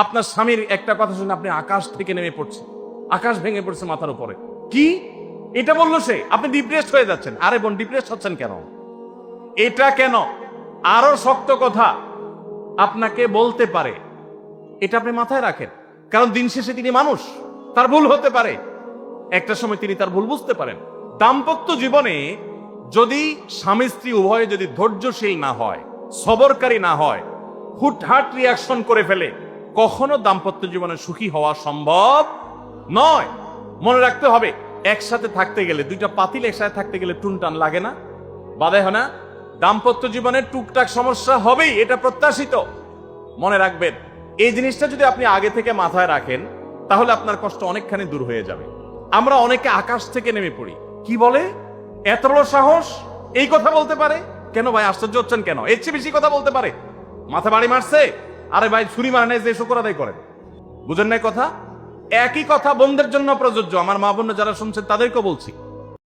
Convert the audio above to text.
আপনার স্বামীর একটা কথা শুনে আপনি আকাশ থেকে নেমে পড়ছেন, আকাশ ভেঙে পড়ছে মাথার উপরে। কি এটা বললো সে, আপনি ডিপ্রেসড হয়ে যাচ্ছেন। আরে বোন, ডিপ্রেসড হচ্ছেন কেন? এটা কেন? আরো শক্ত কথা আপনাকে বলতে পারে, এটা আপনি মাথায় রাখেন। কারণ দিন শেষে তিনি মানুষ, তার ভুল হতে পারে, একটা সময় তিনি তার ভুল বুঝতে পারেন। দাম্পত্য জীবনে যদি স্বামী স্ত্রী উভয়ে যদি ধৈর্যশীল না হয়, সবরকারী না হয়, হুটহাট রিয়াকশন করে ফেলে, কখনো দাম্পত্য জীবনে সুখী হওয়া সম্ভব নয়। মনে রাখতে হবে, একসাথে থাকতে গেলে, দুইটা পাতিল একসাথে থাকতে গেলে টুনটান লাগে না, বাধে হয় না? দাম্পত্য জীবনে টুকটাক সমস্যা হবেই, এটা প্রত্যাশিত। মনে রাখবেন, এই জিনিসটা যদি আপনি আগে থেকে মাথায় রাখেন, তাহলে আপনার কষ্ট অনেকখানি দূর হয়ে যাবে। আমরা অনেকে আকাশ থেকে নেমে পড়ি। কি বলে? এত বড় সাহস, এই কথা বলতে পারে? কেন ভাই আশ্চর্য হচ্ছেন কেন? এর চেয়ে বেশি কথা বলতে পারে। মাথা বাড়ি মারছে? আরে ভাই, ছুরি মারে নাই যে শুকর আদায় করেন। বুঝেন নাই কথা? একই কথা বোনদের জন্য প্রযোজ্য। আমার মা বোন যারা শুনছেন তাদেরকে বলছি,